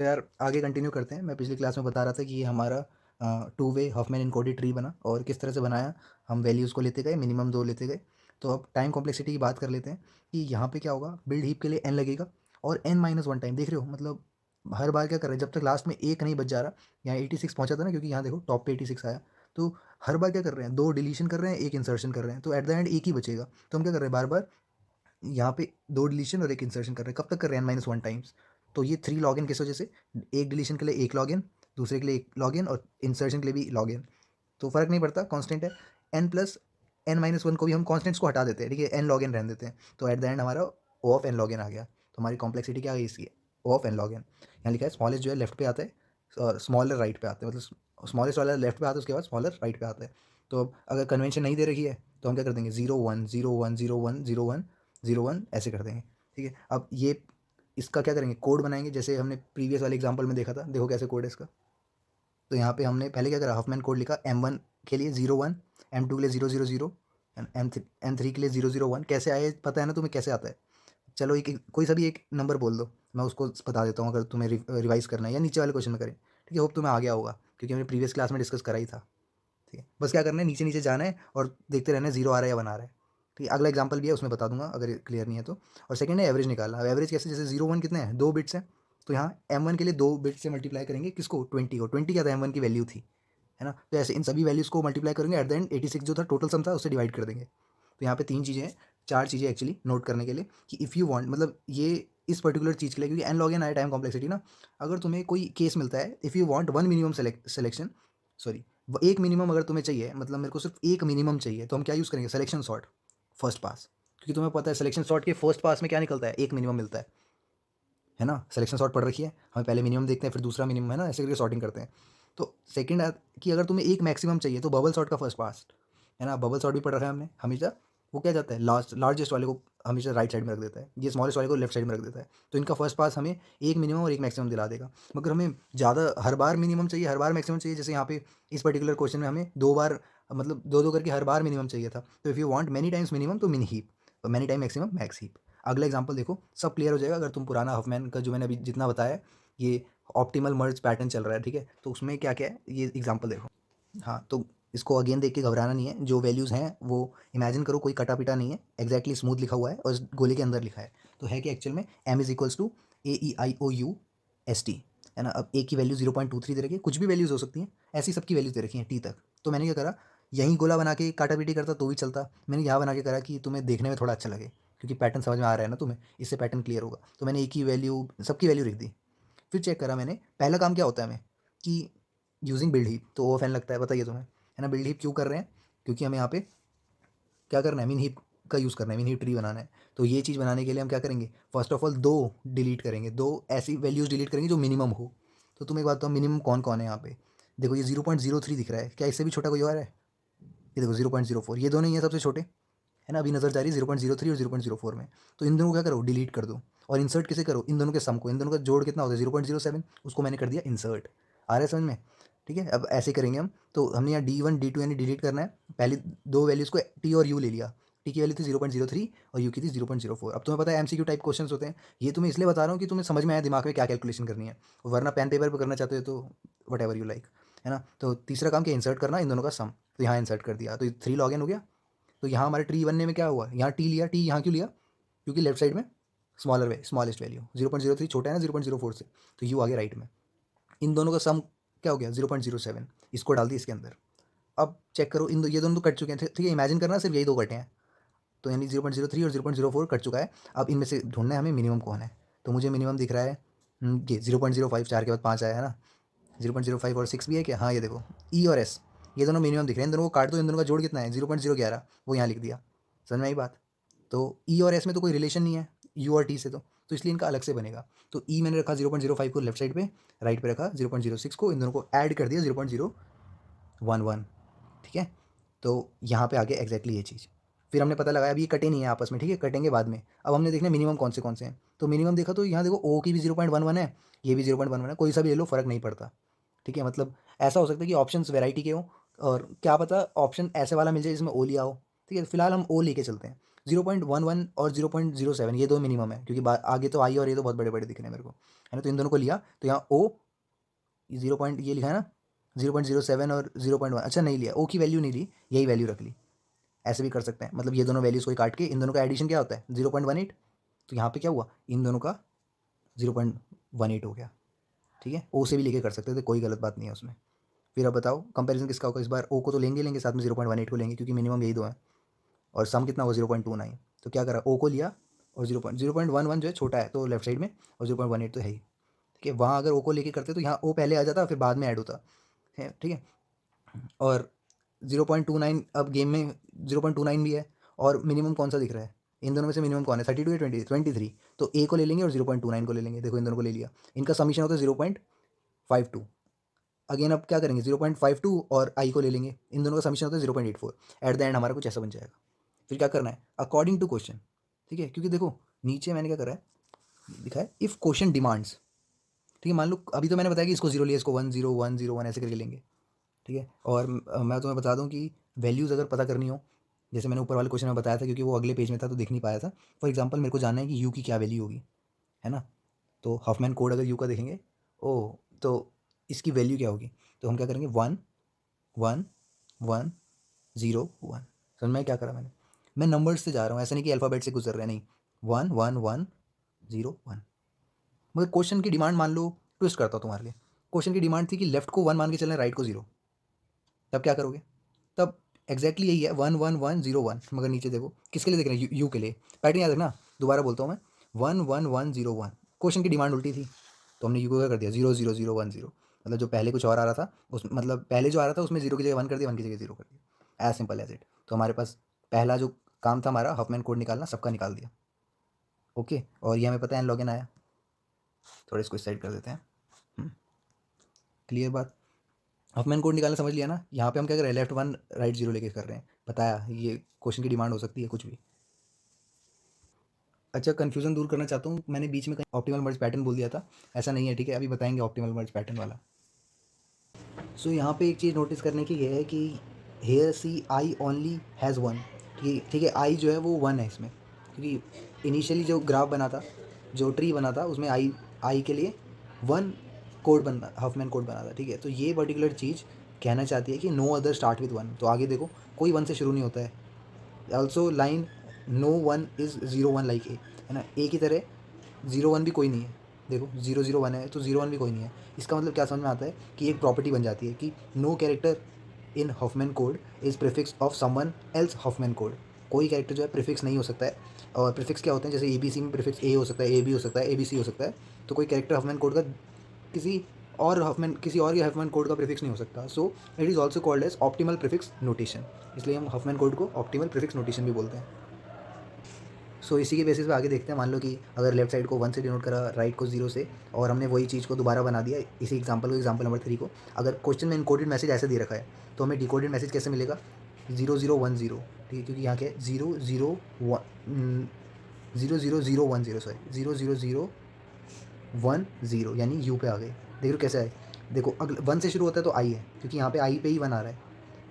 तो यार आगे कंटिन्यू करते हैं। मैं पिछली क्लास में बता रहा था कि ये हमारा two way Huffman encoded tree बना और किस तरह से बनाया। हम वैल्यूज़ को लेते गए, मिनिमम 2 लेते गए। तो अब टाइम कॉम्प्लेक्सिटी की बात कर लेते हैं कि यहाँ पे क्या होगा। बिल्ड हीप के लिए n लगेगा और n-1 टाइम, देख रहे हो मतलब हर बार क्या कर रहे हैं, जब तक लास्ट में एक नहीं बच जा रहा। यहाँ 86 पहुँचा था ना, क्योंकि यहाँ देखो टॉप पे 86 आया। तो हर बार क्या कर रहे हैं, 2 डिलीशन कर रहे हैं, एक इंसर्शन कर रहे हैं, तो एट द एंड एक ही बचेगा। तो हम क्या कर रहे हैं, बार बार यहाँ पे 2 डिलीशन और एक इंसर्शन कर रहे हैं। कब तक कर रहे हैं, n-1 टाइम्स। तो ये 3 लॉग इन किस वजह से, एक डिलीशन के लिए एक लॉग इन, दूसरे के लिए एक लॉग इन और इंसर्शन के लिए भी लॉग इन। तो फ़र्क नहीं पड़ता, कांस्टेंट है। n+n-1 को भी हम कॉन्स्टेंट्स को हटा देते हैं, ठीक है, n लॉग इन रहने देते हैं। तो एट द एंड हमारा ओ ऑफ n लॉग इन आ गया। तो हमारी कॉम्प्लेक्सिटी क्या आ गई इसकी, ओ ऑफ n लॉग इन। यहाँ लिखा है स्मॉलेस्ट जो है लेफ्ट पे आता है और स्मॉलर राइट पे आता है, मतलब स्मॉलेस्ट वाला लेफ्ट पे आता है, उसके बाद स्मॉलर राइट पे आता है। तो अब अगर कन्वेंशन नहीं दे रखी है तो हम क्या कर देंगे, 0 1 0 1 0 1 0 1 ऐसे कर देंगे, ठीक है। अब ये इसका क्या करेंगे, कोड बनाएंगे, जैसे हमने प्रीवियस वाले एग्जांपल में देखा था। देखो कैसे कोड है इसका। तो यहाँ पे हमने पहले क्या करा, हाफमैन कोड लिखा, m1 के लिए 0 1, m2 के लिए 0 0 0 एंड m3 के लिए 0 0 1। कैसे आए पता है ना तुम्हें, कैसे आता है। चलो एक कोई सा भी एक नंबर बोल दो, मैं उसको बता देता हूँ, अगर तुम्हें रिवाइज करना है या नीचे वाले क्वेश्चन में करें, ठीक है। होप तुम्हें आ गया होगा क्योंकि हमने प्रीवियस क्लास में डिस्कस करा ही था, ठीक है। बस क्या करना है, नीचे नीचे जाना है और देखते रहना है जीरो आ रहा है या 1 आ रहा है, ठीक है। अगला एग्जाम्पल भी है, उसमें बता दूंगा अगर क्लियर नहीं है तो। और सेकंड है एवरेज निकालना। अब एवरेज कैसे, जैसे 0 1 कितने हैं, 2 बिट्स हैं। तो यहाँ m1 के लिए 2 बिट से मल्टीप्लाई करेंगे, किसको, 20 को। 20 क्या था, m1 की वैल्यू थी, है ना। तो ऐसे इन सभी वैल्यूज़ को मल्टीप्लाई करेंगे, एट द एंड 86 जो था टोटल सम था, उससे डिवाइड कर देंगे। तो यहाँ पे 3 चीज़ें हैं, 4 चीज़ें एक्चुअली नोट करने के लिए, कि इफ़ यू वांट, मतलब ये इस पर्टिकुलर चीज़ के लिए, क्योंकि n log n आया टाइम कॉम्प्लेक्सिटी ना। अगर तुम्हें कोई केस मिलता है, if you want one minimum selection, sorry, एक मिनिमम अगर तुम्हें चाहिए, मतलब मेरे को सिर्फ एक मिनिमम चाहिए, तो हम क्या यूज़ करेंगे, सिलेक्शन सॉर्ट फर्स्ट पास। क्योंकि तुम्हें पता है सिलेक्शन सॉर्ट के फर्स्ट पास में क्या निकलता है, एक मिनिमम मिलता है ना। सिलेक्शन सॉर्ट पढ़ रखी है, हमें पहले मिनिमम देखते हैं फिर दूसरा मिनिमम, है ना, ऐसे करके सॉर्टिंग करते हैं। तो सेकंड है कि अगर तुम्हें एक मैक्सिमम चाहिए तो बबल सॉर्ट का फर्स्ट पास, है ना, बबल सॉर्ट भी पढ़ रखा है हमने हमेशा। वो क्या जाता है, लार्जेस्ट वाले को हमेशा राइट साइड में रख देता है, ये स्मॉलेस्ट वाले को लेफ्ट साइड में रख देता है। तो इनका फर्स्ट पास हमें एक मिनिमम और एक मैक्सिमम दिला देगा। मगर हमें ज़्यादा हर बार मिनिमम चाहिए, हर बार मैक्सिमम चाहिए, जैसे यहाँ पे इस पर्टिकुलर क्वेश्चन में हमें 2 बार, मतलब 2 2 करके हर बार मिनिमम चाहिए था। तो if you want many times minimum तो मिनी हीप, और many time maximum max heap. अगला एग्जांपल देखो, सब क्लियर हो जाएगा अगर तुम पुराना हफमैन का जो मैंने अभी जितना बताया, ये ऑप्टिमल मर्ज पैटर्न चल रहा है, ठीक है। तो उसमें क्या क्या है, ये एग्जांपल देखो। हाँ, तो इसको अगेन देख के घबराना नहीं है, जो वैल्यूज़ हैं वो इमेजिन करो, कोई कटा पिटा नहीं है, एग्जैक्टली स्मूथ लिखा हुआ है और इस गोले के अंदर लिखा है। तो है कि एक्चुअल में m is equals to AEIOU ST, है ना। अब ए की वैल्यू 0.23 दे रखी है, कुछ भी वैल्यूज़ हो सकती हैं, ऐसी सबकी वैल्यूज दे रखी हैं टी तक। तो मैंने क्या करा, यहीं गोला बना के काटा पीटी करता तो भी चलता, मैंने यहाँ बना के करा कि तुम्हें देखने में थोड़ा अच्छा लगे, क्योंकि पैटर्न समझ में आ रहा है ना तुम्हें, इससे पैटर्न क्लियर होगा। तो मैंने एक ही वैल्यू, सबकी वैल्यू लिख दी। फिर चेक करा मैंने, पहला काम क्या होता है हमें, कि यूजिंग बिल्ड हीप, तो ओ फैन लगता है, बताइए तुम्हें, है ना। बिल्ड हीप क्यों कर रहे हैं, क्योंकि हमें यहाँ पे क्या करना है, मिन हीप का यूज़ करना है, मिन हीप ट्री बनाना है। तो ये चीज़ बनाने के लिए हम क्या करेंगे, फर्स्ट ऑफ ऑल 2 डिलीट करेंगे, 2 ऐसी वैल्यूज़ डिलीट करेंगे जो मिनिमम हो। तो तुम एक बात बताओ, मिनिमम कौन कौन है यहाँ पे। देखो ये 0.03 दिख रहा है, क्या इससे भी छोटा कोई और है, ये देखो 0.04, ये दोनों ही है सबसे छोटे, है ना। अभी नज़र जा रही है 0.03 और 0.04 में। तो इन दोनों को क्या करो, डिलीट कर दो। और इंसर्ट किसे करो, इन दोनों के सम को, इन दोनों का जोड़ कितना होता है 0.07, उसको मैंने कर दिया इंसर्ट। आ रहा है समझ में, ठीक है। अब ऐसे करेंगे हम। तो हमने यहाँ D1 D2 यानी डिलीट करना है। पहले 2 वैल्यूज़ को टी और यू ले लिया, टी की वैल्यू थी 0.03 और यू की थी 0.04। अब तुम्हें पता है MCQ टाइप क्वेश्चन होते हैं, ये तुम्हें इसलिए बता रहा हूँ कि तुम्हें समझ में आया दिमाग में क्या कैलकुलेशन करनी है, वरना पेन पेपर पर करना चाहते हो तो वट एवर यू लाइक, है ना। तो तीसरा काम क्या, इंसर्ट करना इन दोनों का सम। तो यहाँ इंसर्ट कर दिया, तो 3 लॉग इन हो गया। तो यहाँ हमारे ट्री बनने में क्या हुआ, यहाँ टी लिया, टी यहाँ क्यों लिया, क्योंकि लेफ्ट साइड में स्मॉलेस्ट वैल्यू 0.03 छोटा है ना 0.04 से, तो यू आ गया राइट में। इन दोनों का सम क्या हो गया 0.07, इसको डाल दी इसके अंदर। अब चेक करो, ये दोनों तो कट चुके हैं, ठीक है। इमेजिन करना सिर्फ यही 2 कटे हैं, तो यानी 0.03 और 0.04 कट चुका है। अब इनमें से ढूंढना है हमें मिनिमम कौन है। तो मुझे मिनिमम दिख रहा है, ये 0.05, 4 के बाद 5 आया है ना, 0.05 और 6 भी है क्या, हाँ ये देखो ई और एस, ये दोनों मिनिमम दिख रहे हैं। इन दोनों को काट दो, इन दोनों का जोड़ कितना है 0.011, वो यहाँ लिख दिया। समझ में आई बात। तो ई और एस में तो कोई रिलेशन नहीं है यू और टी से, तो इसलिए इनका अलग से बनेगा। तो ई मैंने रखा 0.05 को लेफ्ट साइड पे, राइट पे रखा 0.06 को, इन दोनों को ऐड कर दिया 0.011, ठीक है। तो यहाँ पे आ गया एग्जैक्टली ये चीज़। फिर हमने पता लगाया, अभी ये कटे नहीं है आपस में, ठीक है, कटेंगे बाद में। अब हमने देखना मिनिमम कौन से हैं। तो मिनिमम देखा तो यहाँ देखो ओ की भी 0.11 है, ये भी 0.11 है, कोई सा भी ले लो फ़र्क नहीं पड़ता, ठीक है। मतलब ऐसा हो सकता है कि ऑप्शंस वैरायटी के हो, और क्या पता ऑप्शन ऐसे वाला मिल जाए जिसमें ओ लिया हो, ठीक है। फिलहाल हम ओ लेके चलते हैं। 0.11 और 0.07 ये 2 मिनिमम है, क्योंकि आगे तो आई और ये तो बहुत बड़े-बड़े दिख रहे हैं मेरे को, है ना? तो इन दोनों को लिया, तो यहाँ ओ 0 पॉइंट ये लिखा है ना, 0.07 और 0.1, अच्छा नहीं लिया, ओ की वैल्यू नहीं ली, यही वैल्यू रख ली। ऐसे भी कर सकते हैं, मतलब ये दोनों वैल्यूज़ को काट के इन दोनों का एडिशन क्या होता है 0.18, तो यहाँ पे क्या हुआ, इन दोनों का 0.18 हो गया, ठीक है? ओ से भी लेके कर सकते थे, कोई गलत बात नहीं है उसमें। फिर अब बताओ कंपैरिजन किसका होगा, इस बार ओ को तो लेंगे साथ में 0.18 को लेंगे, क्योंकि मिनिमम यही दो है, और सम कितना हुआ 0.29, तो क्या करा, ओ को लिया और 0.11 जो है छोटा है तो लेफ्ट साइड में, और 0.18 तो है ही, ठीक है? वहाँ अगर ओ को लेके करते तो यहाँ ओ पहले आ जाता, फिर बाद में ऐड होता है, ठीक है? और 0.29 अब गेम में 0.29 भी है, और मिनिमम कौन सा दिख रहा है इन दोनों में से, मिनिमम कौन है 32 या 23, तो ए को ले लेंगे और 0.29 को ले लेंगे, देखो इन दोनों को ले लिया, इनका समीशन होता है 0.52। अगेन अब क्या करेंगे 0.52 और आई को ले लेंगे, इन दोनों का समीशन होता है 0.84, एट द एंड हमारा कुछ ऐसा बन जाएगा। फिर क्या करना है अकॉर्डिंग टू क्वेश्चन, ठीक है? क्योंकि देखो नीचे मैंने क्या करा है लिखा है इफ़ क्वेश्चन डिमांड्स, ठीक है? मान लो अभी तो मैंने बताया कि इसको 0 लिया, इसको 1 0 1 0 1 ऐसे करके लेंगे, ठीक है? और मैं तुम्हें बता दूं कि वैल्यूज़ अगर पता करनी हो, जैसे मैंने ऊपर वाले क्वेश्चन में बताया था, क्योंकि वो अगले पेज में था तो देख नहीं पाया था, फॉर एग्जांपल मेरे को जानना है कि यू की क्या वैल्यू होगी, है ना? तो हफमैन कोड अगर यू का देखेंगे, ओ तो इसकी वैल्यू क्या होगी, तो हम क्या करेंगे 1 1 1 0 1, समझ में क्या करा मैंने, मैं नंबर्स से जा रहा हूँ, ऐसा नहीं कि अल्फ़ाबेट से गुजर रहे हैं, नहीं, 1 1 1 0 1। मगर क्वेश्चन की डिमांड मान लो, ट्विस्ट करता हूँ तुम्हारे लिए, क्वेश्चन की डिमांड थी कि लेफ्ट को 1 मान के चलना है, राइट को 0, तब क्या करोगे, तब एग्जैक्टली यही है 1 1 1 0 1, मगर नीचे देखो किसके लिए देख रहे हैं, यू के लिए, पैटर्न याद रखना, दोबारा बोलता हूँ मैं 1 1 1 0 1, क्वेश्चन की डिमांड उल्टी थी, तो हमने यू को क्या कर दिया 0 0 0 1 0, मतलब जो पहले कुछ और आ रहा था उस मतलब पहले जो आ रहा था उसमें 0 की जगह 1 कर दिया, 1 की जगह 0 कर दिया, एज सिंपल एज इट। तो हमारे पास पहला जो काम था हमारा हफमैन कोड निकालना, सबका निकाल दिया, ओके? और ये हमें पता है लॉगिन आया, थोड़ा इसको साइड कर देते हैं, क्लियर बात? हफमैन कोड निकालना समझ लिया ना, यहाँ पे हम क्या कर रहे हैं लेफ्ट 1 राइट 0 लेके कर रहे हैं, बताया ये क्वेश्चन की डिमांड हो सकती है कुछ भी। अच्छा कन्फ्यूज़न दूर करना चाहता हूँ, मैंने बीच में कहीं ऑप्टिमल मर्ज पैटर्न बोल दिया था, ऐसा नहीं है, ठीक है? अभी बताएंगे ऑप्टिमल मर्ज पैटर्न वाला। सो यहाँ पे एक चीज़ नोटिस करने की ये है कि here C I only has one, ठीक है? आई जो है वो 1 है इसमें, क्योंकि इनिशियली जो ग्राफ बना था, जो ट्री बना था, उसमें आई के लिए 1 कोड बना, हफमैन कोड बना था, ठीक है? तो ये पर्टिकुलर चीज़ कहना चाहती है कि नो अदर स्टार्ट विद 1, तो आगे देखो कोई 1 से शुरू नहीं होता है, also line no 1 is 0 1 like A, है ना? ए की तरह 0 1 भी कोई नहीं है, देखो 0 0 1 है तो 0 1 भी कोई नहीं है, इसका मतलब क्या समझ में आता है कि एक प्रॉपर्टी बन जाती है कि no character in Huffman code is prefix of someone else Huffman code, कोई कैरेक्टर जो है प्रीफिक्स नहीं हो सकता है, और प्रीफिक्स क्या होते हैं, जैसे ए बी सी में प्रीफिक्स ए हो सकता है, ए बी हो सकता है, ए बी सी हो सकता है, तो कोई कैरेक्टर हफमैन कोड का किसी और के हफमैन कोड का प्रीफिक्स नहीं हो सकता, so it is also called as optimal prefix notation, इसलिए हम हफमैन कोड को ऑप्टिमल प्रीफिक्स नोटेशन भी बोलते हैं। सो इसी के बेसिस पे आगे देखते हैं, मान लो कि अगर लेफ्ट साइड को 1 से डिनोट करा, राइट को 0 से, और हमने वही चीज़ को दोबारा बना दिया, इसी एग्जांपल नंबर 3 को, अगर क्वेश्चन में इनकोडेड मैसेज ऐसे दे रखा है, तो हमें डिकोडेड मैसेज कैसे मिलेगा 0 0 1 0, ठीक है? क्योंकि यहाँ क्या है 0 0 1 0 0 0 1 0, सॉरी 0 0 0 1 0, यानी यू पे आ गए, देख रहे हो कैसे आए, देखो अगले 1 से शुरू होता है तो आई है, क्योंकि यहाँ पे आई पे ही 1 आ रहा है,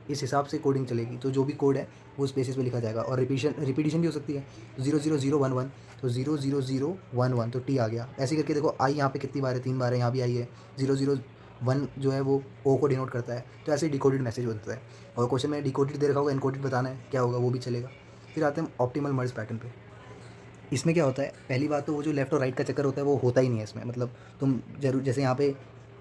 इस हिसाब से कोडिंग चलेगी, तो जो भी कोड है वो उस बेसिस पे लिखा जाएगा, और रिपीटिशन भी हो सकती है 0 0 0 1 1, तो 0 0 0 1 1, तो टी आ गया, ऐसे करके देखो आई यहाँ पे कितनी बार है, 3 बार है, यहाँ भी आई है, 0 0 1 जो है वो ओ को डिनोट करता है, तो ऐसे डिकोडेड मैसेज होता है, और क्वेश्चन में डिकोडेड दे रखा होगा, इनकोडेड बताना है क्या होगा वो भी चलेगा। फिर आते हैं ऑप्टिमल मर्ज पैटर्न पे, इसमें क्या होता है, पहली बात तो वो जो लेफ्ट और राइट का चक्कर होता है वो होता ही नहीं है इसमें, मतलब तुम जरूर, जैसे यहाँ पे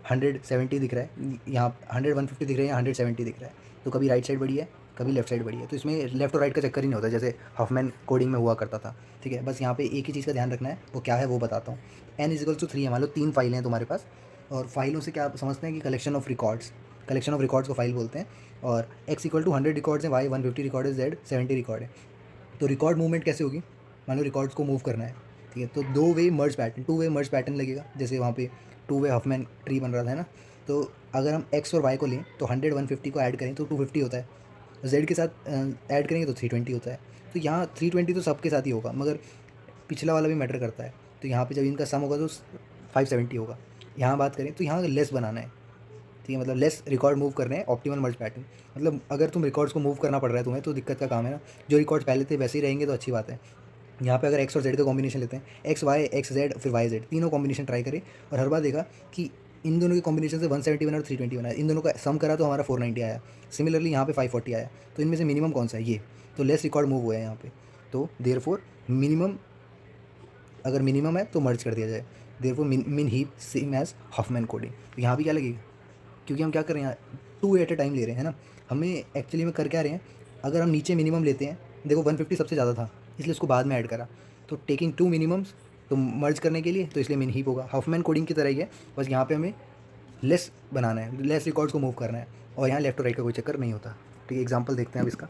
170 दिख रहा है, यहाँ 100 150 दिख रहा है, यहाँ 170 दिख रहा है, तो कभी राइट साइड बड़ी है, कभी लेफ्ट साइड बड़ी है, तो इसमें लेफ्ट और राइट का चक्कर ही नहीं होता, जैसे हफमैन कोडिंग में हुआ करता था, ठीक है? बस यहाँ पे एक ही चीज़ का ध्यान रखना है, वो क्या है वो बताता हूँ। n=3 है, मान लो 3 फाइलें हैं तुम्हारे पास, और फाइलों से क्या आप समझते हैं कि कलेक्शन ऑफ रिकॉर्ड्स को फाइल बोलते हैं, और x=100 रिकॉर्ड्स हैं, y 150 रिकॉर्ड है, z 70 रिकॉर्ड है, तो रिकॉर्ड मूवमेंट कैसे होगी, मान लो रिकॉर्ड्स को मूव करना है, ठीक है? तो टू वे मर्ज पैटर्न लगेगा, जैसे वहाँ पे टू वे हफमैन ट्री बन रहा था, है ना? तो अगर हम x और y को लें तो 100 150 को ऐड करें तो 250 होता है, z के साथ ऐड करेंगे तो 320 होता है, तो यहाँ 320 तो सबके साथ ही होगा, मगर पिछला वाला भी मैटर करता है, तो यहाँ पे जब इनका सम होगा तो 570 होगा। यहाँ बात करें तो यहाँ लेस बनाना है, ठीक है, मतलब लेस रिकॉर्ड मूव कर रहे हैं, ऑप्टिमल मर्ज पैटर्न। मतलब अगर तुम रिकॉर्ड्स को मूव करना पड़ रहा है तुम्हें तो दिक्कत का काम है ना। जो रिकॉर्ड्स पहले थे वैसे ही रहेंगे तो अच्छी बात है। यहाँ पे अगर एक्स और जेड का कॉम्बिनेशन लेते हैं, एक्स वाई एक्स जेड फिर वाई जेड, तीनों कॉम्बिनेशन ट्राई करें और हर बार देखा कि इन दोनों के कॉम्बिनेशन से 171 और 320 आया, इन दोनों का सम करा तो हमारा 490 आया। सिमिलरली यहाँ पे 540 आया। तो इनमें से मिनिमम कौन सा है? ये। तो लेस रिकॉर्ड मूव हुआ है यहाँ पे। तो देयरफॉर मिनिमम, अगर मिनिमम है तो मर्ज कर दिया जाए। Therefore min heap same as Huffman coding. तो यहाँ भी क्या लगेगा, क्योंकि हम क्या कर रहे हैं, 2 एट अ टाइम ले रहे हैं ना। हमें एक्चुअली में कर क्या रहे हैं, अगर हम नीचे मिनिमम लेते हैं, देखो 150 सबसे ज़्यादा था इसलिए उसको बाद में ऐड करा। तो टेकिंग 2 मिनिमम्स तो मर्ज करने के लिए, तो इसलिए मिन हीप होगा। हॉफमैन कोडिंग की तरह ही है, बस यहाँ पे हमें लेस बनाना है, लेस रिकॉर्ड्स को मूव करना है और यहाँ लेफ्ट और राइट का कोई चक्कर नहीं होता। ठीक है, एग्जाम्पल देखते हैं अब इसका।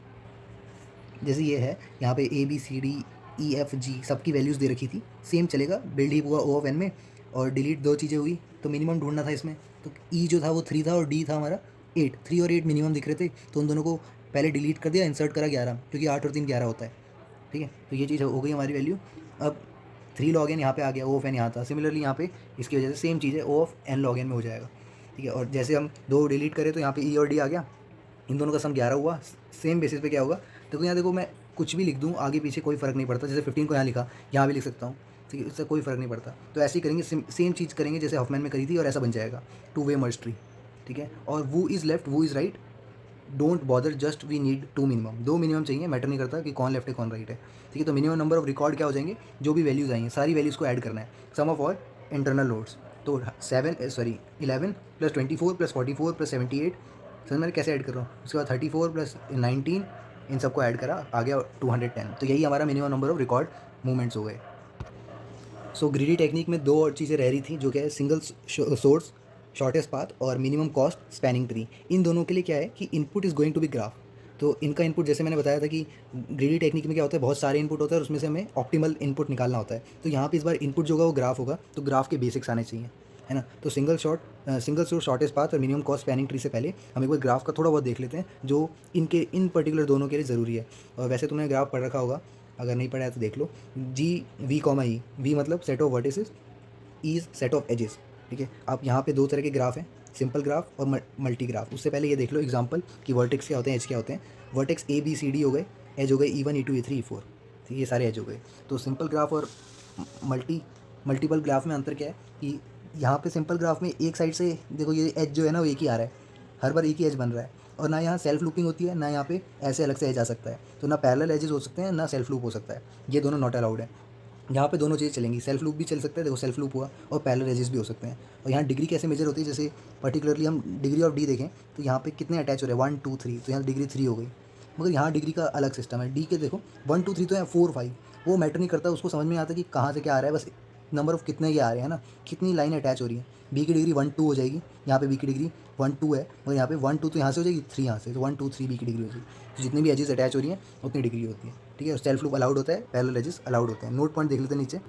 जैसे ये है, यहाँ पे A B C D E F G सबकी वैल्यूज़ दे रखी थी, सेम चलेगा। बिल्ड हीप हुआ ओ ऑफ एन में और डिलीट 2 चीज़ें हुई, तो मिनिमम ढूंढना था इसमें। तो ई जो था वो 3 था और डी था हमारा 8। 3 और 8 मिनिमम दिख रहे थे, तो उन दोनों को पहले डिलीट कर दिया, इंसर्ट करा 11, क्योंकि 8 और 3 11 होता है। ठीक है, तो ये चीज़ हो गई हमारी वैल्यू। अब 3 लॉग एन यहाँ पे आ गया, ओ ऑफ एन यहाँ था। सिमिलरली यहाँ पे इसकी वजह से सेम चीज़ है, ओ ऑफ एन लॉग एन में हो जाएगा। ठीक है, और जैसे हम 2 डिलीट करें तो यहाँ पे ई और डी आ गया, इन दोनों का सम 11 हुआ। सेम बेसिस पे क्या होगा, देखो यहाँ देखो, मैं कुछ भी लिख दूँ आगे पीछे कोई फ़र्क नहीं पड़ता। जैसे 15 को यहाँ लिखा, यहाँ भी लिख सकता हूँ, ठीक है, इससे कोई फ़र्क नहीं पड़ता। तो ऐसे ही करेंगे, सेम चीज़ करेंगे जैसे हॉफमैन में करी थी, और ऐसा बन जाएगा 2 वे मर्ज ट्री। ठीक है, और वो इज़ लेफ्ट वो is right, don't bother, just we need 2 minimum. 2 minimum चाहिए, मैटर नहीं करता कि कौन लेफ्ट है कौन राइट है। ठीक है, तो मिनिमम नंबर ऑफ रिकॉर्ड क्या हो जाएंगे, जो भी वैल्यूज़ आएंगे सारी वैल्यूज़ को ऐड करना है, सम ऑफ ऑल इंटरनल नोड्स। तो 11 + 24 + 44 + 78, समझ में कैसे ऐड कर रहा हूँ। उसके बाद 34 + 19, इन सबको ऐड करा, आ गया 210। तो यही हमारा minimum number of record movements हो गए। सो ग्रीडी टेक्निक में 2 और चीज़ें रह रही थी, जो क्या है, सिंगल सोर्स शॉर्टेस्ट पाथ और मिनिमम कॉस्ट स्पैनिंग ट्री। इन दोनों के लिए क्या है कि input is going to be graph. तो इनका इनपुट, जैसे मैंने बताया था कि ग्रीडी टेक्निक में क्या होता है, बहुत सारे इनपुट होता है और उसमें से हमें ऑप्टिमल इनपुट निकालना होता है। तो यहाँ पे इस बार इनपुट जो होगा वो ग्राफ होगा, तो ग्राफ के बेसिक्स आने चाहिए, है ना। तो सिंगल सोर्स शॉर्टेस्ट पाथ और मिनिमम कॉस्ट स्पैनिंग ट्री से पहले हम एक बार ग्राफ का थोड़ा बहुत देख लेते हैं, जो इन पर्टिकुलर दोनों के लिए ज़रूरी है। और वैसे तुमने ग्राफ पढ़ रखा होगा, अगर नहीं पढ़ा है तो देख लो। G V comma E, V मतलब set of vertices, E is set of edges. ठीक है, आप यहाँ पे 2 तरह के ग्राफ हैं, सिंपल ग्राफ और मल्टी ग्राफ। उससे पहले ये देख लो एग्जांपल कि वर्टेक्स क्या होते हैं, एज क्या होते हैं। Vertex A B C D हो गए, एज हो गए E1 E2 E3 E4। ठीक है, ये सारे एज हो गए। तो सिंपल ग्राफ और मल्टीपल ग्राफ में अंतर क्या है कि यहाँ पे सिंपल ग्राफ में एक साइड से देखो, ये एज जो है ना वो एक ही आ रहा है, हर बार एक ही एज बन रहा है, और ना यहाँ सेल्फ लूपिंग होती है, ना यहाँ पे ऐसे अलग से एज आ सकता है। तो ना पैरेलल एजेस हो सकते हैं, ना सेल्फ लूप हो सकता है, ये दोनों नॉट अलाउड है। यहाँ पे दोनों चीज़ें चलेंगी, सेल्फ लूप भी चल सकता है, देखो सेल्फ लूप हुआ, और पैरेलल एजेस भी हो सकते हैं। और यहाँ डिग्री कैसे मेजर होती है, जैसे पर्टिकुलरली हम डिग्री ऑफ डी देखें तो यहाँ पे कितने अटैच हो रहे हैं, 1 2 3, तो यहाँ डिग्री 3 हो गई। मगर यहाँ डिग्री का अलग सिस्टम है, डी के देखो 1 2 3 तो यहाँ 4 5, वो मैटर नहीं करता, उसको समझ में नहीं आता कि कहाँ से क्या आ रहा है, बस नंबर ऑफ कितने ये आ रहे हैं ना, कितनी लाइन अटैच हो रही है। बी की डिग्री 1 2 हो जाएगी, यहाँ पे बी की डिग्री 1 2 है, मगर यहाँ पे 1 2 तो यहाँ से हो जाएगी, 3 यहाँ से, तो 1 2 3 बी की डिग्री हो जाएगी। तो जितनी भी एजेस अटैच हो रही हैं उतनी डिग्री होती है। ठीक है, सेल्फ लूप अलाउड होता है, पैरेलल एजेस अलाउड होते हैं। नोट पॉइंट देख लेते हैं नीचे।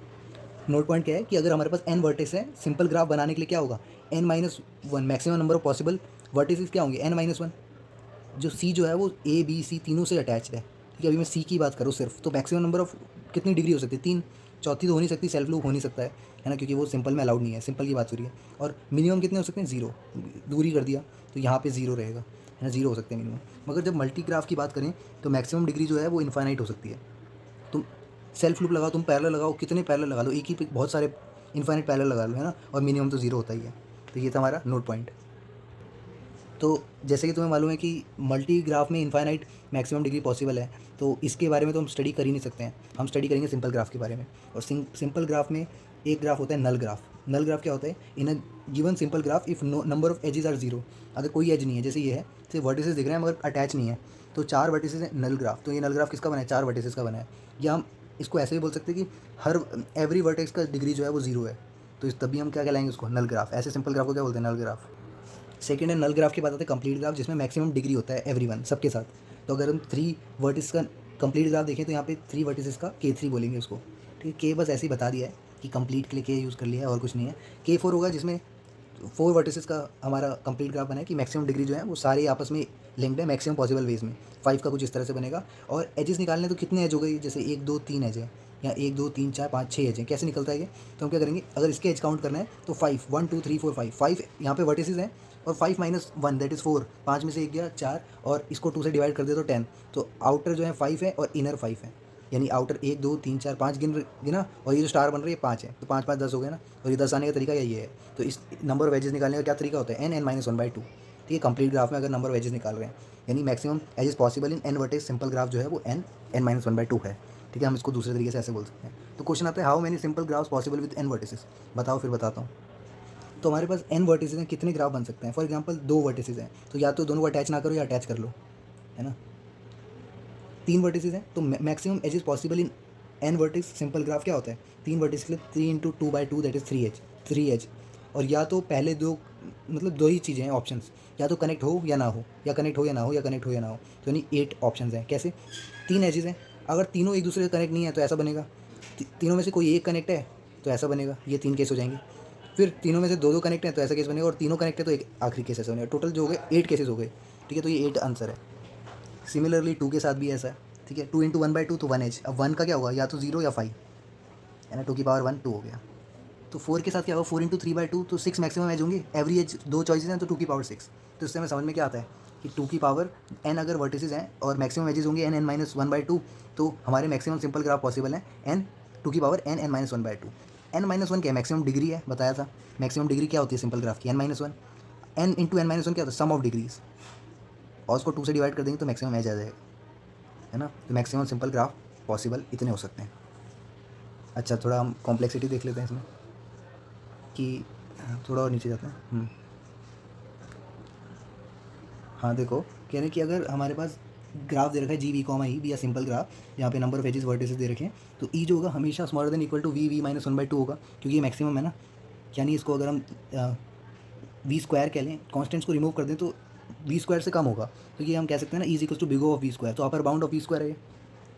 नोट पॉइंट क्या है कि अगर हमारे पास n वर्टेक्स है, सिंपल ग्राफ बनाने के लिए क्या होगा, n-1 maximum number of possible vertices क्या होंगे, n-1। जो c जो है वो a b c तीनों से अटैच्ड है। ठीक है, अभी मैं c की बात करूँ सिर्फ, तो मैक्सिमम नंबर ऑफ कितनी डिग्री हो सकती है, 3। चौथी तो हो नहीं सकती, सेल्फ लूप हो नहीं सकता है ना, क्योंकि वो सिंपल में अलाउड नहीं है, सिंपल की बात हो रही है। और मिनिमम कितने हो सकते हैं, 0, दूरी कर दिया तो यहाँ पे 0 रहेगा, है ना, 0 हो सकते हैं मिनिमम। मगर जब मल्टी ग्राफ की बात करें तो मैक्सिमम डिग्री जो है वो इन्फाइनाइट हो सकती है। तुम सेल्फ लूप लगाओ, तुम पैरेलल लगाओ, कितने पैरेलल लगा लो, एक ही पे बहुत सारे इन्फाइनाइट पैरेलल लगा लो, है ना, और मिनिमम तो 0 होता ही है। तो ये था हमारा नोट पॉइंट। तो जैसे कि तुम्हें मालूम है कि मल्टी ग्राफ में इन्फाइनाइट मैक्सिमम डिग्री पॉसिबल है, तो इसके बारे में तो हम स्टडी कर ही नहीं सकते हैं, हम स्टडी करेंगे सिंपल ग्राफ के बारे में। और सिंपल ग्राफ में एक ग्राफ होता है नल ग्राफ। नल ग्राफ क्या होता है, in a given simple graph if no number of edges are 0, अगर कोई एज नहीं है, जैसे ये है, सिर्फ वर्टिसेस दिख रहे हैं मगर अटैच नहीं है, तो 4 वर्टिसेस है नल ग्राफ। तो ये नल ग्राफ किसका बना है, 4 वर्टिसेस का बना है। या हम इसको ऐसे भी बोल सकते हैं कि हर एवरी वर्टेक्स का डिग्री जो है वो 0 है, तो तभी हम क्या कहलाएंगे उसको, नल ग्राफ। ऐसे सिंपल ग्राफ को क्या बोलते हैं, नल ग्राफ। सेकेंड है नल ग्राफ की बात आते हैं कंप्लीट ग्राफ, जिसमें मैक्सिमम डिग्री होता है एवरीवन, सबके साथ। तो अगर हम 3 वर्टिस का कंप्लीट ग्राफ देखें तो यहाँ पे 3 वर्टिसेस का K3 बोलेंगे उसको। ठीक है, के बस ऐसे ही बता दिया है कि कंप्लीट के लिए के यूज़ कर लिया है और कुछ नहीं है। K4 होगा जिसमें 4 वर्टिसेस का हमारा कंप्लीट ग्राफ बना है कि मैक्सिमम डिग्री जो है वो सारे आपस में लिंक्ड है मैक्सिमम पॉसिबल वेज में। 5 का कुछ इस तरह से बनेगा। और एजेस निकालने तो कितने एज हो गई, जैसे 1 2 3 एज है, यहाँ 1 2 3 4 5 6 एज हैं। कैसे निकलता है ये? तो हम क्या करेंगे, अगर इसके एज काउंट करना है तो 5 1 2 3 4 5 5 यहाँ पे वर्टिसेस हैं और 5 माइनस 1 दैट इज़ 4, 5 में से 1 गया 4 और इसको 2 से डिवाइड कर दे तो 10। तो आउटर जो है 5 है और इनर 5 है, यानी आउटर 1 2 3 4 5 गिना और ये जो स्टार बन रही है 5 है, तो 5 5 10 हो गया ना। और ये 10 आने का तरीका यही है। तो इस नंबर ऑफ एजेस निकालने का क्या तरीका होता है? n n - 1/2। ठीक है, कंप्लीट ग्राफ में अगर नंबर ऑफ एजेस निकाल रहे हैं, यानी maximum edges possible in n vertex simple graph जो है वो n n - 1/2 है। ठीक है, हम इसको दूसरे तरीके से ऐसे बोल सकते हैं। तो क्वेश्चन आता है how many simple graphs possible with n vertices? बताओ, फिर बताता हूँ। तो हमारे पास n वर्टिसेस हैं, कितने ग्राफ बन सकते हैं? फॉर एग्जांपल 2 वर्टिसेस हैं, तो या तो दोनों को अटैच ना करो या अटैच कर लो, है ना। 3 वर्टिसेस हैं तो maximum edges possible in n vertices simple graph क्या होता है? 3 वर्टिस के लिए 3 × 2/2 दैट इज़ 3 एज। और या तो पहले दो, मतलब दो ही चीज़ें हैं ऑप्शंस, या तो कनेक्ट हो या ना हो, या कनेक्ट हो या ना हो, या कनेक्ट हो या ना हो। तो यानी 8 ऑप्शंस हैं। कैसे? 3 एजेस हैं, अगर तीनों एक दूसरे से कनेक्ट नहीं है तो ऐसा बनेगा। तीनों में से कोई एक कनेक्ट है तो ऐसा बनेगा, ये 3 केस हो जाएंगे। फिर तीनों में से 2 कनेक्ट हैं तो ऐसा केस बनेगा, और तीनों कनेक्ट है तो एक आखिरी केस ऐसा बनेगा। टोटल जो हो गए 8 केसेस हो गए। ठीक है, तो ये 8 आंसर है। सिमिलरली 2 के साथ भी ऐसा है। ठीक है, 2 × 1/2 तो 1 एज। अब 1 का क्या होगा? या तो 0 या 5, है ना। 2 की पावर 1 2 हो गया। तो 4 के साथ क्या होगा? 4 × 3/2 तो 6 मैक्सिमम एज होंगे। एवरी एज 2 चॉइसेस हैं तो 2 की पावर 6। तो इससे हमें समझ में क्या आता है कि 2 की पावर n अगर वर्टिसेस हैं और मैक्सिमम एजेस होंगे n n - 1/2, तो हमारे मैक्सिमम सिंपल ग्राफ पॉसिबल है n 2 की पावर n n - 1/2। n - 1 क्या है? मैक्सिमम डिग्री है, बताया था। मैक्सिमम डिग्री क्या होती है सिंपल ग्राफ की? n - 1। n × n - 1 क्या होता है? सम ऑफ डिग्रीज, और उसको 2 से डिवाइड कर देंगे तो मैक्सिमम एज आ जाएगा, है ना। तो मैक्सिमम सिंपल ग्राफ पॉसिबल इतने हो सकते हैं। अच्छा, थोड़ा हम कॉम्प्लेक्सिटी देख लेते हैं इसमें कि थोड़ा और नीचे जाते हैं। हाँ देखो, कह रहे हैं कि अगर हमारे पास ग्राफ दे रखा है G V comma E B, या सिंपल ग्राफ यहाँ पे नंबर ऑफ एजेस वर्टिसेस दे रखे हैं, तो ई जो होगा हमेशा smaller than equal to V V - 1/2 होगा, क्योंकि ये मैक्सिमम है ना। यानी इसको अगर हम वी स्क्वायर कह लें, कॉन्स्टेंट्स को रिमूव कर दें तो वी स्क्वायर से कम होगा, तो ये हम कह सकते हैं ना, is equal to big of V square. तो upper bound of V square है,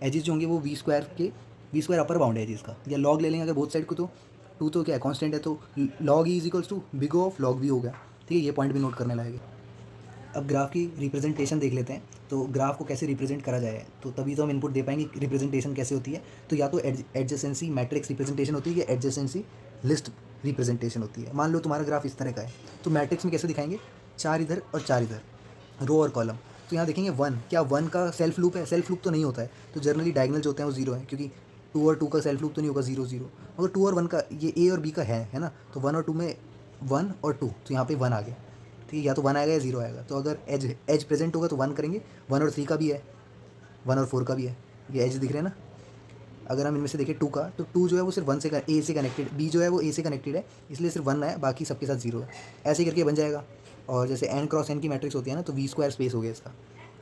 एजेस जो होंगे वो वी स्क्वायर अपर बाउंड है एजेस का। या लॉग ले लेंगे अगर बोथ साइड को, तो 2 तो क्या है? कॉन्स्टेंट है, तो log E is equals to big of log V हो गया। ठीक है, ये पॉइंट भी नोट करने लायक है। अब ग्राफ की रिप्रेजेंटेशन देख लेते हैं, तो ग्राफ को कैसे रिप्रेजेंट करा जाए, तो तभी तो हम इनपुट दे पाएंगे रिप्रेजेंटेशन कैसे होती है। तो या तो एडजेसेंसी मैट्रिक्स रिप्रेजेंटेशन होती है, या एडजेसेंसी लिस्ट रिप्रेजेंटेशन होती है। मान लो तुम्हारा ग्राफ इस तरह का है, तो मैट्रिक्स में कैसे दिखाएंगे? 4 इधर और 4 इधर, रो और कॉलम। तो यहाँ देखेंगे 1, क्या 1 का सेल्फ लूप है? सेल्फ लूप तो नहीं होता है, तो जनरली डायगनल जो होते हैं वो 0 है, क्योंकि 2 और 2 का सेल्फ लूप तो नहीं होगा 0 0। मगर 2 और 1 का, ये ए और बी का है ना। तो 1 और 2 में 1 और 2, तो यहाँ पे 1 आ गया। ठीक है, या तो 1 आएगा या 0 आएगा। तो अगर एज प्रेजेंट होगा तो 1 करेंगे, 1 और 3 का भी है, 1 और 4 का भी है, ये एज दिख रहे हैं ना। अगर हम इनमें से देखें 2 का, तो 2 जो है वो सिर्फ 1 से ए से कनेक्टेड, बी जो है वो ए से कनेक्टेड है, इसलिए सिर्फ 1 है, बाकी सबके साथ 0 है। ऐसे ही करके बन जाएगा। और जैसे n क्रॉस n की मैट्रिक्स होती है ना, तो वी स्क्वायर स्पेस हो गया इसका,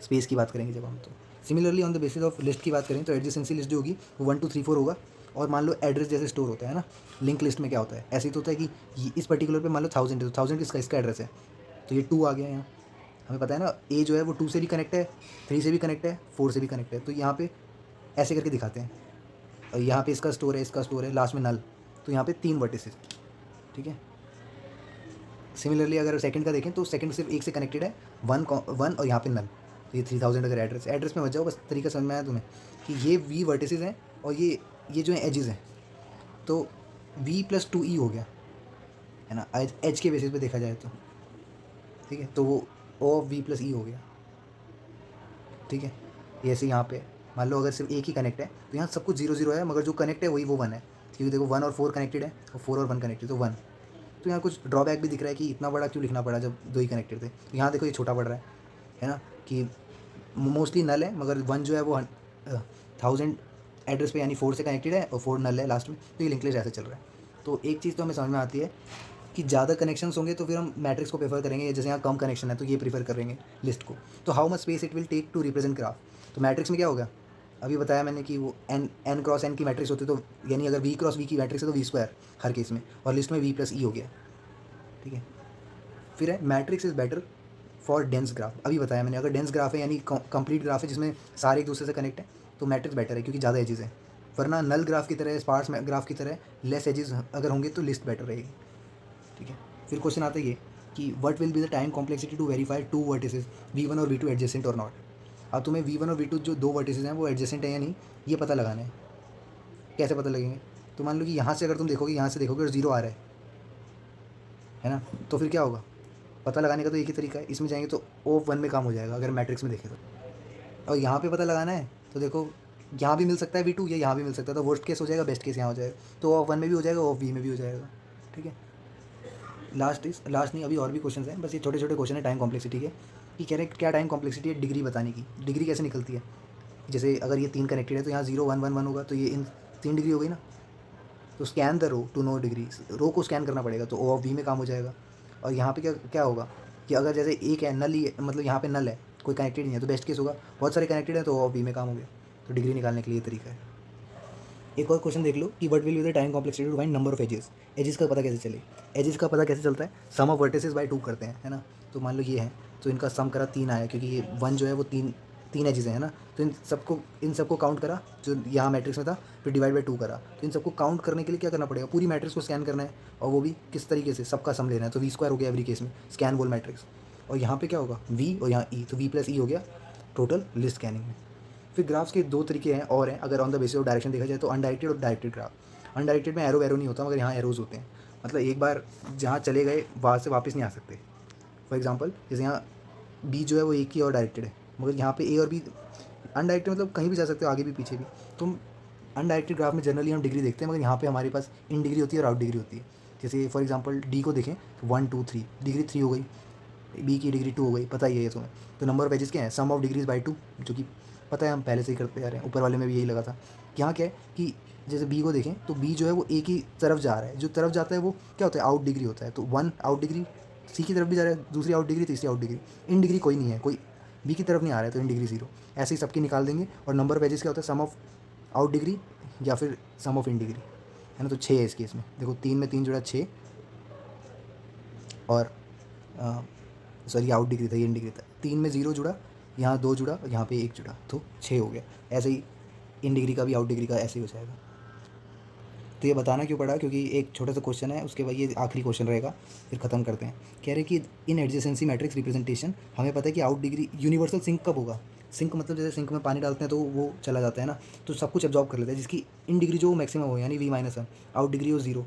स्पेस की बात करेंगे जब हम। तो similarly on the basis of list की बात करें, तो एडजेसेंसी लिस्ट जो होगी वो 1 2 3 4 होगा। और मान लो एड्रेस जैसे स्टोर होता है ना, लिंक लिस्ट में क्या होता है? ऐसे ही तो होता है कि इस पर्टिकुलर पे मान लो 1000 है, तो 1000 इसका एड्रेस है, तो ये 2 आ गया यहाँ। हमें पता है ना, ए जो है वो 2 से भी कनेक्ट है, 3 से भी कनेक्ट है, 4 से भी कनेक्ट है। तो यहाँ पे ऐसे करके दिखाते हैं। और यहाँ पे इसका स्टोर है, इसका स्टोर है, लास्ट में नल, तो यहाँ पे 3 वर्टिसेस। ठीक है, सिमिलरली अगर सेकंड का देखें तो सेकंड सिर्फ एक से कनेक्टेड है, 1 और यहाँ पे नल। तो ये 3000 अगर एड्रेस में बच जाओ, बस तरीका समझ में आया तुम्हें कि ये वी वर्टिसेस हैं और ये जो है एजेस हैं, तो v + 2e हो गया, है ना, एज के बेसिस पे देखा जाए तो। ठीक है, तो वो ओ ऑफ v + e हो गया। ठीक है, ऐसे यहाँ पे मान लो अगर सिर्फ एक ही कनेक्ट है, तो यहाँ सब कुछ 0 0 है, मगर जो कनेक्ट है वही वो 1 है, क्योंकि देखो 1 और 4 कनेक्टेड है, और 4 और 1 कनेक्टेड, तो 1। तो यहाँ कुछ ड्रॉबैक भी दिख रहा है कि इतना बड़ा क्यों लिखना पड़ा जब 2 ही कनेक्टेड थे। तो यहाँ देखो ये छोटा पड़ रहा है ना, कि मोस्टली नल है, मगर 1 जो है वो 1000 एड्रेस पे, यानी 4 से कनेक्टेड है, और 4 नल है लास्ट में, तो ये लिंक लिस्ट ऐसे चल रहा है। तो एक चीज़ तो हमें समझ में आती है कि ज़्यादा कनेक्शंस होंगे तो फिर हम मैट्रिक्स को प्रेफर करेंगे, जैसे यहाँ कम कनेक्शन है तो ये प्रेफर करेंगे लिस्ट को। तो how much space it will take to represent graph, तो मैट्रिक्स में क्या होगा? अभी बताया मैंने कि वो n क्रॉस n की मैट्रिक्स होती है, तो यानी अगर v क्रॉस v की मैट्रिक्स है तो वी स्क्वायर हर केस में, और लिस्ट में v + e हो गया। ठीक है, फिर है matrix is better for dense graph. अभी बताया मैंने, अगर डेंस ग्राफ है यानी कंप्लीट ग्राफ है जिसमें सारे एक दूसरे से कनेक्ट है, तो मैट्रिक्स बेटर है क्योंकि ज़्यादा एजेस है। वरना नल ग्राफ की तरह, स्पार्स ग्राफ की तरह लेस एजेस अगर होंगे तो लिस्ट बेटर रहेगी। ठीक है, फिर क्वेश्चन आता है ये कि what will be the time complexity to verify 2 vertices v1 और v2 एडजेसेंट और नॉट। अब तुम्हें v1 और v2 जो 2 वर्टिसेस हैं वो एडजेसेंट है या नहीं, ये पता लगाना है। कैसे पता लगेंगे? तो मान लो कि यहाँ से अगर तुम देखोगे, यहाँ से देखोगे और 0 आ रहा है ना, तो फिर क्या होगा? पता लगाने का तो एक ही तरीका है, इसमें जाएंगे तो O1 में काम हो जाएगा अगर मैट्रिक्स में देखें तो। और यहाँ पे पता लगाना है तो देखो, यहाँ भी मिल सकता है V2 या यहाँ भी मिल सकता है, तो वर्स्ट केस हो जाएगा, बेस्ट केस यहाँ हो जाएगा, तो O1 में भी हो जाएगा, OV में भी हो जाएगा। ठीक है, लास्ट नहीं, अभी और भी क्वेश्चन हैं, बस ये छोटे छोटे क्वेश्चन है टाइम कॉम्प्लेक्सिटी के, कि कह रहे हैं क्या टाइम कॉम्प्लेक्सिटी है डिग्री बताने की। डिग्री कैसे निकलती है? जैसे अगर ये 3 कनेक्टेड है तो यहाँ 0 1 1 1 होगा, तो ये इन 3 डिग्री हो गई ना, तो scan the row to know degree, row को स्कैन करना पड़ेगा, तो O(V) में काम हो जाएगा। और यहाँ पे क्या क्या होगा कि अगर जैसे एक है नल ही, मतलब यहाँ पे नल है, कोई कनेक्टेड नहीं है, तो बेस्ट केस होगा, बहुत सारे कनेक्टेड है तो O(V) में काम हो गया। तो डिग्री निकालने के लिए तरीका है। एक और क्वेश्चन देख लो कि what will be the time complexity to find number of edges. Edges का पता कैसे चले? एजेस का पता कैसे चलता है? सम ऑफ वर्टिसेस बाय 2 करते हैं, है ना। तो मान लो ये है, तो इनका सम करा 3 आया, क्योंकि ये 1 जो है वो 3 एजेस हैं, है ना। तो इन सबको काउंट करा जो यहाँ मैट्रिक्स में था, फिर डिवाइड बाय 2 करा। तो इन सबको काउंट करने के लिए क्या करना पड़ेगा? पूरी मैट्रिक्स को स्कैन करना है, और वो भी किस तरीके से? सबका सम लेना है, तो V² हो गया एवरी केस में, स्कैन बोल मैट्रिक्स। और यहाँ पे क्या होगा? V और यहाँ E, तो V + E हो गया टोटल लिस्ट स्कैनिंग में। फिर ग्राफ्स के 2 तरीके हैं और हैं, अगर on the basis of direction देखा जाए तो अनडायरेक्टेड और डायरेक्टेड ग्राफ। अनडायरेक्टेड में एरो नहीं होता, मगर यहाँ एरोज होते हैं, मतलब एक बार जहाँ चले गए वहाँ से वापस नहीं आ सकते। फॉर एग्जांपल जैसे यहाँ बी जो है वो एक ही और डायरेक्टेड है, मगर यहाँ पे ए और बी अनडायरेक्टेड, मतलब कहीं भी जा सकते हो, आगे भी पीछे भी। तो अनडायरेक्टेड ग्राफ में जनरली हम डिग्री देखते हैं, मगर यहाँ पे हमारे पास इन डिग्री होती है और आउट डिग्री होती है। जैसे फॉर एग्जांपल डी को देखें, 1 2 3 डिग्री 3 हो गई, बी की डिग्री 2 हो गई, पता ही है ये तुम्हें। तो नंबर ऑफ एजेस क्या है? सम ऑफ डिग्रीज बाई 2, जो कि पता है, हम पहले से ही करते आ रहे हैं, ऊपर वाले में भी यही लगा था। यहाँ क्या है कि जैसे बी को देखें तो बी जो है वो एक ही तरफ जा रहा है, जो तरफ जाता है वो क्या होता है? आउट डिग्री होता है। तो 1 आउट डिग्री, सी की तरफ भी जा रहा है, दूसरी आउट डिग्री, तीसरी आउट डिग्री। इन डिग्री कोई नहीं है, कोई बी की तरफ नहीं आ रहा है, तो इन डिग्री 0। ऐसे ही सबकी निकाल देंगे। और नंबर ऑफ एजेस क्या होता है? सम ऑफ आउट डिग्री या फिर सम ऑफ इन डिग्री, है ना। तो 6 है इस केस में, देखो 3 में 3 जुड़ा 6, और सॉरी आउट डिग्री था, ये इन डिग्री था। 3 में 0 जुड़ा, यहाँ 2 जुड़ा, यहाँ पे 1 जुड़ा, तो 6 हो गया। ऐसे ही इन डिग्री का भी आउट डिग्री का ऐसे ही हो जाएगा। तो ये बताना क्यों पड़ा? क्योंकि एक छोटा सा क्वेश्चन है, उसके बाद ये आखिरी क्वेश्चन रहेगा, फिर ख़त्म करते हैं। कह रहे कि इन एडजेसेंसी मैट्रिक्स रिप्रेजेंटेशन, हमें पता है कि आउट डिग्री यूनिवर्सल सिंक कब होगा? सिंक मतलब जैसे सिंक में पानी डालते हैं तो वो चला जाता है ना, तो सब कुछ एब्जॉर्ब कर लेता है, जिसकी इन डिग्री जो मैक्सिमम हो, यानी V-1, आउट डिग्री हो 0।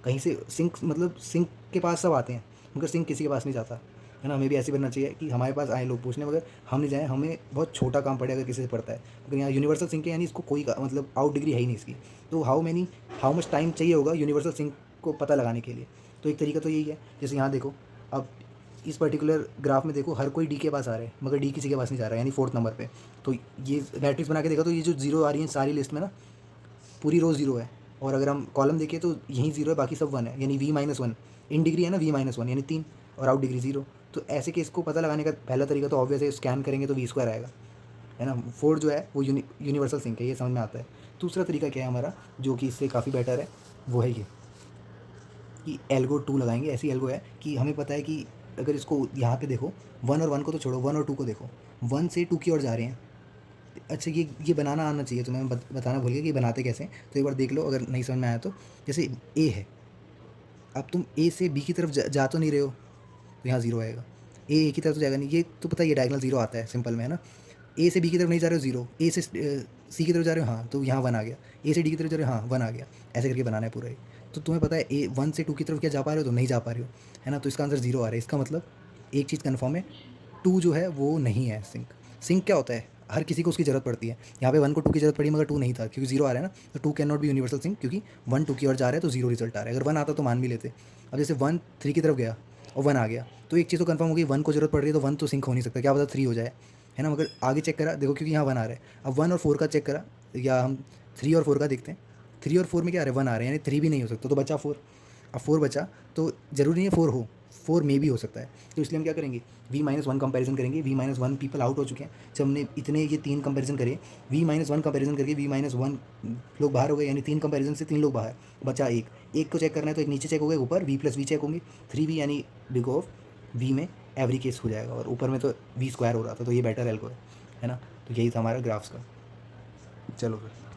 कहीं से सिंक, मतलब सिंक के पास सब आते हैं, मगर सिंक किसी के पास नहीं जाता, है ना। हमें भी ऐसे बनना चाहिए कि हमारे पास आए लोग पूछने, मगर हम नहीं जाएँ, हमें बहुत छोटा काम पड़े अगर किसी से पड़ता है। मगर यहाँ यूनिवर्सल सिंक है, यानी इसको कोई मतलब आउट डिग्री है ही नहीं इसकी। तो हाउ मच टाइम चाहिए होगा यूनिवर्सल सिंक को पता लगाने के लिए? तो एक तरीका तो यही है, जैसे यहाँ देखो, अब इस पर्टिकुलर ग्राफ में देखो, हर कोई डी के पास आ रहा है, मगर डी किसी के पास नहीं जा रहा है, यानी 4th नंबर पे। तो ये मैट्रिक्स बना के देखा तो ये जो 0 आ रही है सारी लिस्ट में ना, पूरी रो 0 है। और अगर हम कॉलम देखें तो यहीं 0 है, बाकी सब 1 है, यानी V-1। इन डिग्री है ना V-1, यानी 3, और आउट डिग्री 0। तो ऐसे केस को पता लगाने का पहला तरीका तो ऑब्वियस है, स्कैन करेंगे तो V² आएगा, है ना। 4 जो है वो यूनिवर्सल सिंक है, ये समझ में आता है। दूसरा तरीका क्या है हमारा, जो कि इससे काफ़ी बेटर है, वो है ये कि एल्गो 2 लगाएंगे। ऐसी एल्गो है कि हमें पता है कि अगर इसको यहाँ पे देखो, 1 और 1 को तो छोड़ो, 1 और 2 को देखो, 1 से 2 की ओर जा रहे हैं। अच्छा, ये बनाना आना चाहिए, तो मैं बताना भूल गया कि बनाते कैसे हैं। तो एक बार देख लो अगर नहीं समझ में आया तो। जैसे ए है, अब तुम ए से बी की तरफ जा तो नहीं रहे हो, तो यहाँ 0 आएगा। ए की तरफ तो जाएगा नहीं, ये तो पता है, ये डायगोनल 0 आता है सिंपल में, है ना। ए से बी की तरफ नहीं जा रहे हो 0, ए से सी की तरफ जा रहे हो, हाँ, तो यहाँ 1 आ गया। ए से डी की तरफ जा रहे हो, हाँ 1 आ गया। ऐसे करके बनाना है पूरा ही। तो तुम्हें पता है ए 1 से 2 की तरफ क्या जा पा रहे हो? तो नहीं जा पा रहे हो, है ना। तो इसका आंसर 0 आ रहा है। इसका मतलब एक चीज़ कन्फर्म है, 2 जो है वो नहीं है सिंक। सिंक क्या होता है? हर किसी को उसकी ज़रूरत पड़ती है। यहाँ पे 1 को 2 की ज़रूरत पड़ी, मगर 2 नहीं था, क्योंकि 0 आ रहा है ना, तो 2 can not be universal sink, क्योंकि 1 2 की ओर जा रहा है तो 0 रिजल्ट आ रहा है। अगर 1 आता तो मान भी लेते। अब जैसे 1 3 की तरफ गया और 1 आ गया, तो एक चीज़ तो कन्फर्म होगी, 1 को ज़रूरत पड़ रही है, तो 1 तो सिंक हो नहीं सकता, क्या पता 3 हो जाए, है ना। मगर आगे चेक करा देखो, क्योंकि यहाँ 1 आ रहा है। अब 1 और 4 का चेक करा, या हम 3 और 4 का देखते हैं। 3 और 4 में क्या आ रहा है? 1 आ रहा है, यानी 3 भी नहीं हो सकता, तो बचा 4। अब 4 बचा, तो ज़रूरी नहीं है 4 हो, 4 में भी हो सकता है। तो इसलिए हम क्या करेंगे? V-1 कंपैरिजन करेंगे। V-1 पीपल आउट हो चुके हैं। जब हमने इतने ये 3 कंपैरिजन करे, V-1 कंपैरिजन करके V-1 लोग बाहर हो गए, यानी 3 कंपैरिजन से 3 लोग बाहर, बचा एक को चेक करना है, तो एक नीचे चेक हो गए, ऊपर V+V चेक होंगे। 3V यानी बिग ऑफ V में एवरी केस हो जाएगा, और ऊपर में तो V² हो रहा था, तो ये बेटर एल्गो है ना। तो यही था हमारा ग्राफ्स का। चलो फिर।